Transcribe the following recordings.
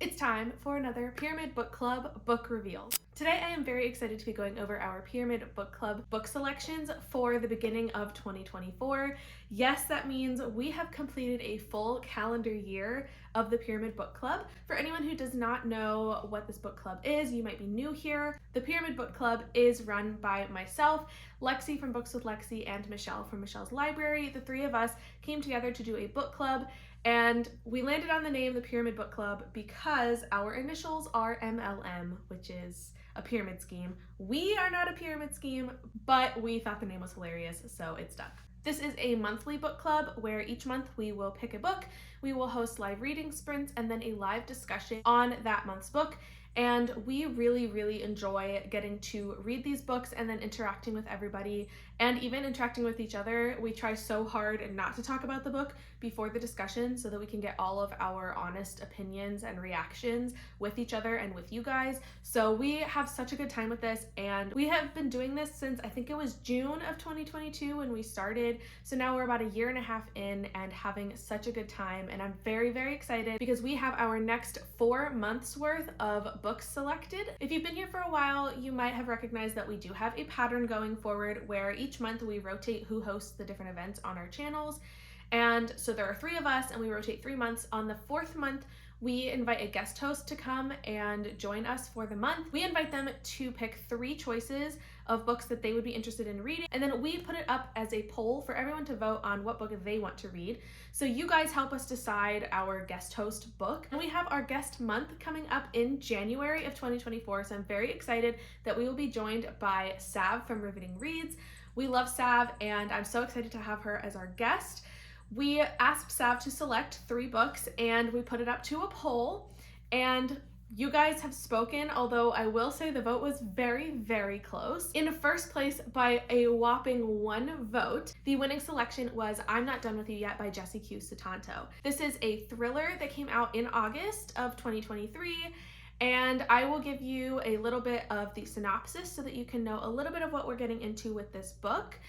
It's time for another Pyramid Book Club book reveal. Today I am very excited to be going over our Pyramid Book Club book selections for the beginning of 2024. Yes, that means we have completed a full calendar year of the Pyramid Book Club. For anyone who does not know what this book club is, you might be new here. The Pyramid Book Club is run by myself, Lexi from Books with Lexi, and Michelle from Michelle's Library. The three of us came together to do a book club, and we landed on the name the Pyramid Book Club because our initials are MLM, which is a pyramid scheme. We are not a pyramid scheme, but we thought the name was hilarious, so it's done. This is a monthly book club where each month we will pick a book, we will host live reading sprints, and then a live discussion on that month's book. And we really enjoy getting to read these books and then interacting with everybody and even interacting with each other. We try so hard not to talk about the book before the discussion so that we can get all of our honest opinions and reactions with each other and with you guys. So we have such a good time with this, and we have been doing this since I think it was June of 2022 when we started. So now we're about a year and a half in and having such a good time, and I'm very excited because we have our next 4 months worth of books selected. If you've been here for a while, you might have recognized that we do have a pattern going forward where each month we rotate who hosts the different events on our channels. And so there are 3 of us and we rotate 3 months. On the 4th month, we invite a guest host to come and join us for the month. We invite them to pick 3 choices of books that they would be interested in reading, and then we put it up as a poll for everyone to vote on what book they want to read. So you guys help us decide our guest host book. And we have our guest month coming up in January of 2024, so I'm very excited that we will be joined by Sav from Riveting Reads. We love Sav, and I'm so excited to have her as our guest. We asked Sav to select 3 books, and we put it up to a poll, and you guys have spoken, although I will say the vote was very close. In first place by a whopping 1 vote, the winning selection was I'm Not Done With You Yet by Jessie Q. Sutanto. This is a thriller that came out in August of 2023, and I will give you a little bit of the synopsis so that you can know a little bit of what we're getting into with this book.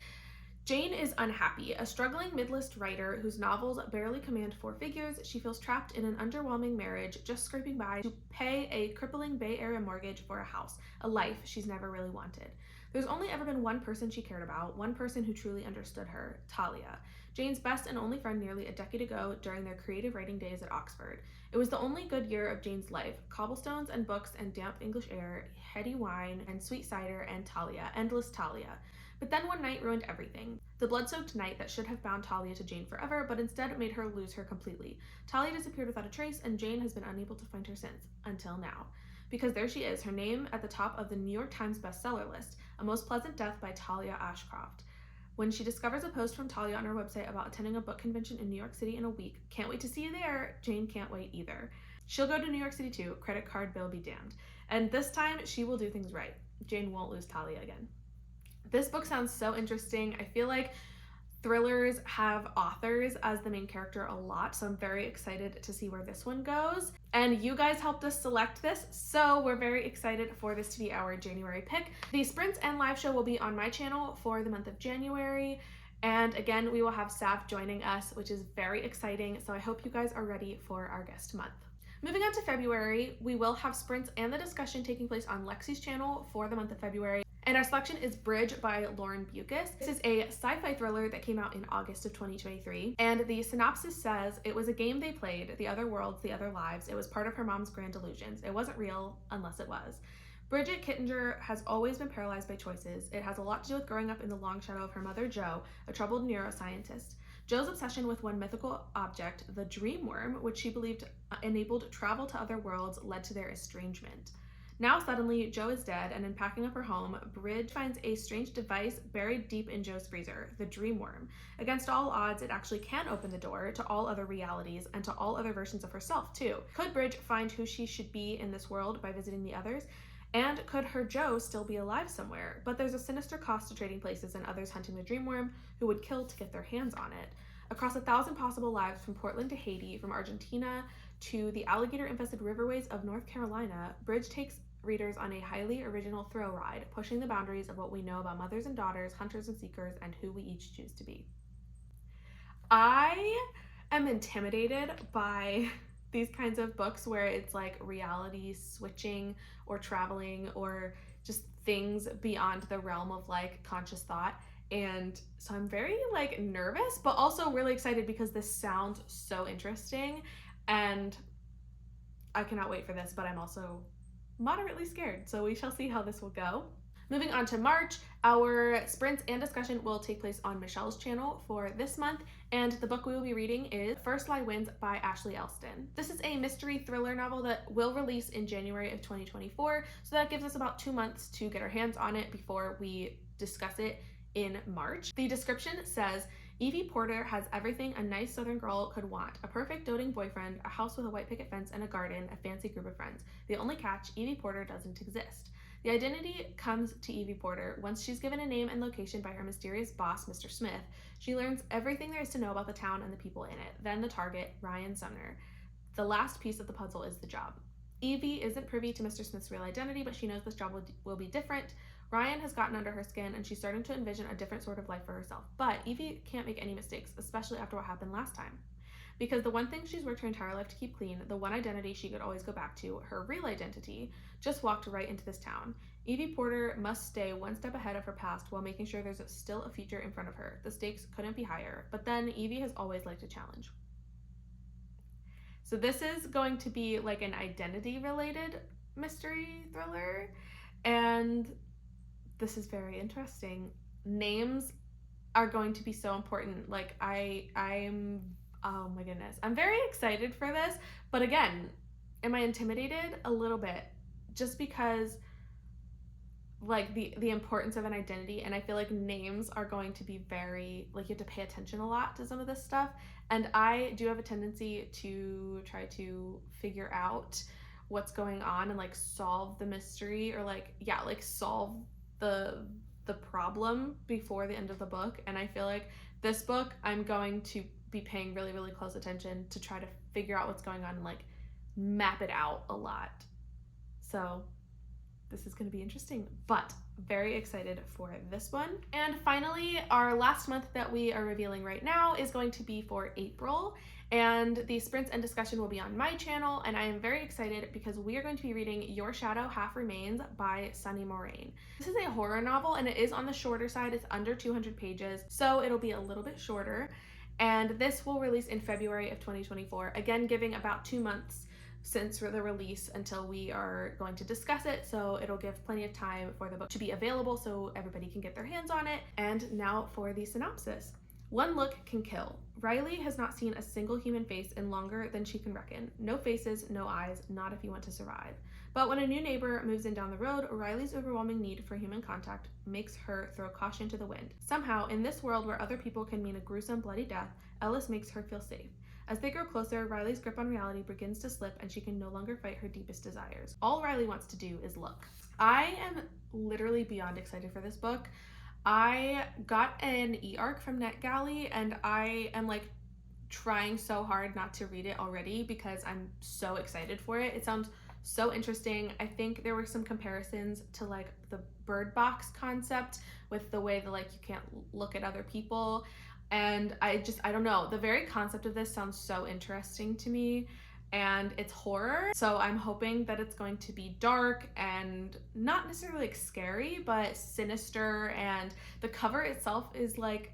Jane is unhappy. A struggling mid-list writer whose novels barely command 4 figures, she feels trapped in an underwhelming marriage, just scraping by to pay a crippling Bay Area mortgage for a house, a life she's never really wanted. There's only ever been one person she cared about, one person who truly understood her, Talia, Jane's best and only friend nearly a decade ago during their creative writing days at Oxford. It was the only good year of Jane's life. Cobblestones and books and damp English air, heady wine and sweet cider and Talia, endless Talia. But then one night ruined everything. The blood-soaked night that should have bound Talia to Jane forever, but instead made her lose her completely. Talia disappeared without a trace, and Jane has been unable to find her since, until now. Because there she is, her name at the top of the New York Times bestseller list, A Most Pleasant Death by Talia Ashcroft. When she discovers a post from Talia on her website about attending a book convention in New York City in a week, can't wait to see you there, Jane can't wait either. She'll go to New York City too, credit card bill be damned. And this time, she will do things right. Jane won't lose Talia again. This book sounds so interesting. I feel like thrillers have authors as the main character a lot, so I'm very excited to see where this one goes. And you guys helped us select this, so we're very excited for this to be our January pick. The sprints and live show will be on my channel for the month of January. And again, we will have Sav joining us, which is very exciting, so I hope you guys are ready for our guest month. Moving on to February, we will have sprints and the discussion taking place on Lexi's channel for the month of February. And our selection is Bridge by Lauren Bucas. This is a sci-fi thriller that came out in August of 2023. And the synopsis says, it was a game they played, the other worlds, the other lives. It was part of her mom's grand illusions. It wasn't real unless it was. Bridget Kittinger has always been paralyzed by choices. It has a lot to do with growing up in the long shadow of her mother, Jo, a troubled neuroscientist. Jo's obsession with one mythical object, the dream worm, which she believed enabled travel to other worlds, led to their estrangement. Now suddenly, Jo is dead, and in packing up her home, Bridge finds a strange device buried deep in Jo's freezer, the dream worm. Against all odds, it actually can open the door to all other realities and to all other versions of herself, too. Could Bridge find who she should be in this world by visiting the others? And could her Jo still be alive somewhere? But there's a sinister cost to trading places and others hunting the dream worm who would kill to get their hands on it. Across 1,000 possible lives from Portland to Haiti, from Argentina to the alligator-infested riverways of North Carolina, Bridge takes readers on a highly original thrill ride, pushing the boundaries of what we know about mothers and daughters, hunters and seekers, and who we each choose to be. I am intimidated by these kinds of books where it's like reality switching or traveling or just things beyond the realm of like conscious thought. And so I'm very like nervous, but also really excited because this sounds so interesting and I cannot wait for this, but I'm also moderately scared. So we shall see how this will go. Moving on to March, our sprints and discussion will take place on Michelle's channel for this month, and the book we will be reading is First Lie Wins by Ashley Elston. This is a mystery thriller novel that will release in January of 2024, so that gives us about 2 months to get our hands on it before we discuss it in March. The description says, Evie Porter has everything a nice Southern girl could want: a perfect doting boyfriend, a house with a white picket fence and a garden, a fancy group of friends. The only catch, Evie Porter doesn't exist. The identity comes to Evie Porter once she's given a name and location by her mysterious boss, Mr. Smith. She learns everything there is to know about the town and the people in it. Then the target, Ryan Sumner. The last piece of the puzzle is the job. Evie isn't privy to Mr. Smith's real identity, but she knows this job will be different. Ryan has gotten under her skin and she's starting to envision a different sort of life for herself. But Evie can't make any mistakes, especially after what happened last time. Because the one thing she's worked her entire life to keep clean, the one identity she could always go back to, her real identity, just walked right into this town. Evie Porter must stay one step ahead of her past while making sure there's still a future in front of her. The stakes couldn't be higher, but then Evie has always liked a challenge. So this is going to be like an identity-related mystery thriller, and this is very interesting. Names are going to be so important. Like I'm oh my goodness. I'm very excited for this, but again, am I intimidated? A little bit. Just because like the importance of an identity, and I feel like names are going to be very like you have to pay attention a lot to some of this stuff, and I do have a tendency to try to figure out what's going on and like solve the mystery or like solve the problem before the end of the book. And I feel like this book I'm going to be paying really, really close attention to try to figure out what's going on and like map it out a lot. So this is going to be interesting, but very excited for this one. And finally, our last month that we are revealing right now is going to be for April, and the sprints and discussion will be on my channel, and I am very excited because we are going to be reading Your Shadow Half Remains by Sunny Moraine. This is a horror novel, and it is on the shorter side. It's under 200 pages, so it'll be a little bit shorter, and this will release in February of 2024, again giving about 2 months since the release until we are going to discuss it, so it'll give plenty of time for the book to be available so everybody can get their hands on it. And now for the synopsis. One look can kill. Riley has not seen a single human face in longer than she can reckon. No faces, no eyes, not if you want to survive. But when a new neighbor moves in down the road, Riley's overwhelming need for human contact makes her throw caution to the wind. Somehow, in this world where other people can mean a gruesome, bloody death, Ellis makes her feel safe. As they grow closer, Riley's grip on reality begins to slip and she can no longer fight her deepest desires. All Riley wants to do is look. I am literally beyond excited for this book. I got an e-arc from NetGalley and I am like trying so hard not to read it already because I'm so excited for it. It sounds so interesting. I think there were some comparisons to like the Bird Box concept with the way that like you can't look at other people. And I don't know, the very concept of this sounds so interesting to me, and it's horror, so I'm hoping that it's going to be dark and not necessarily like scary, but sinister, and the cover itself is like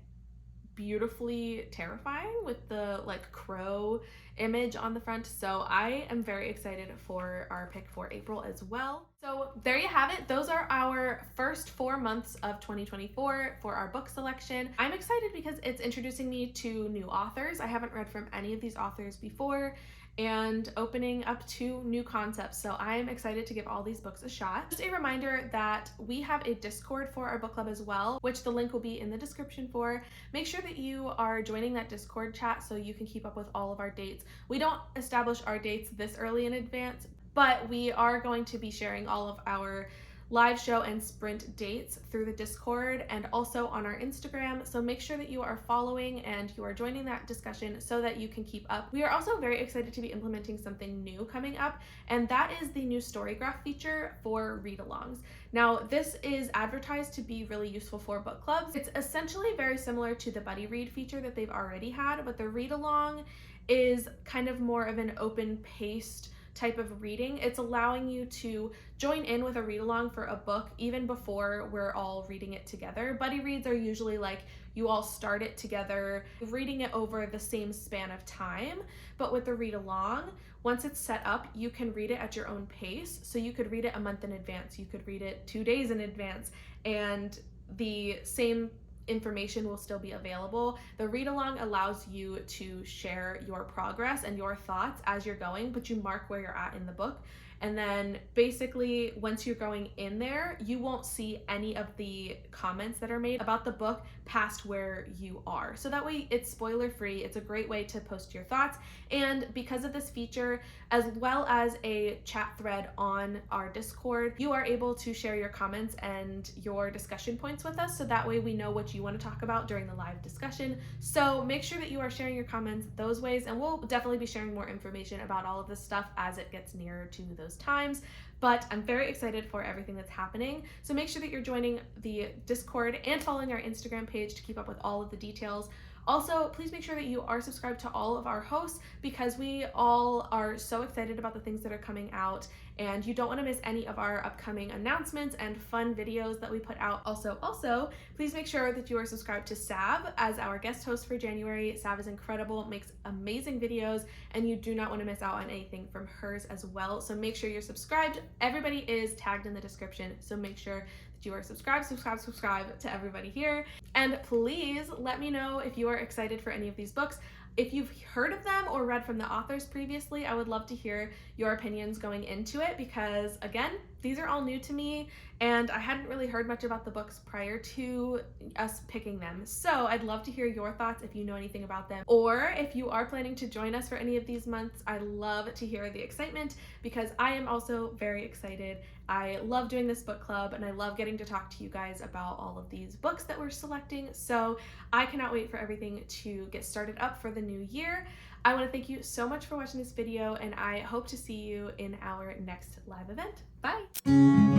beautifully terrifying with the like crow image on the front. So I am very excited for our pick for April as well. So there you have it. Those are our first 4 months of 2024 for our book selection. I'm excited because it's introducing me to new authors. I haven't read from any of these authors before, and opening up to new concepts. So I'm excited to give all these books a shot. Just a reminder that we have a Discord for our book club as well, which the link will be in the description for. Make sure that you are joining that Discord chat so you can keep up with all of our dates. We don't establish our dates this early in advance, but we are going to be sharing all of our live show and sprint dates through the Discord and also on our Instagram. So make sure that you are following and you are joining that discussion so that you can keep up. We are also very excited to be implementing something new coming up, and that is the new Storygraph feature for read-alongs. Now, this is advertised to be really useful for book clubs. It's essentially very similar to the buddy read feature that they've already had, but the read-along is kind of more of an open-paced type of reading. It's allowing you to join in with a read along for a book even before we're all reading it together. Buddy reads are usually like you all start it together, reading it over the same span of time. But with the read along, once it's set up, you can read it at your own pace. So you could read it a month in advance, you could read it 2 days in advance, and the same information will still be available. The read along allows you to share your progress and your thoughts as you're going, but you mark where you're at in the book. And then basically, once you're going in there, you won't see any of the comments that are made about the book past where you are. So that way it's spoiler free. It's a great way to post your thoughts. And because of this feature, as well as a chat thread on our Discord, you are able to share your comments and your discussion points with us. So that way we know what you want to talk about during the live discussion. So make sure that you are sharing your comments those ways, and we'll definitely be sharing more information about all of this stuff as it gets nearer to those times. But I'm very excited for everything that's happening. So make sure that you're joining the Discord and following our Instagram page to keep up with all of the details. Also, please make sure that you are subscribed to all of our hosts, because we all are so excited about the things that are coming out, and you don't want to miss any of our upcoming announcements and fun videos that we put out. Also, please make sure that you are subscribed to Sav as our guest host for January. Sav is incredible, makes amazing videos, and you do not want to miss out on anything from hers as well. So make sure you're subscribed. Everybody is tagged in the description, so make sure you are subscribe to everybody here. And please let me know if you are excited for any of these books. If you've heard of them or read from the authors previously, I would love to hear your opinions going into it, because again, these are all new to me and I hadn't really heard much about the books prior to us picking them. So I'd love to hear your thoughts if you know anything about them, or if you are planning to join us for any of these months. I love to hear the excitement, because I am also very excited. I love doing this book club and I love getting to talk to you guys about all of these books that we're selecting. So I cannot wait for everything to get started up for the new year. I want to thank you so much for watching this video, and I hope to see you in our next live event. Bye!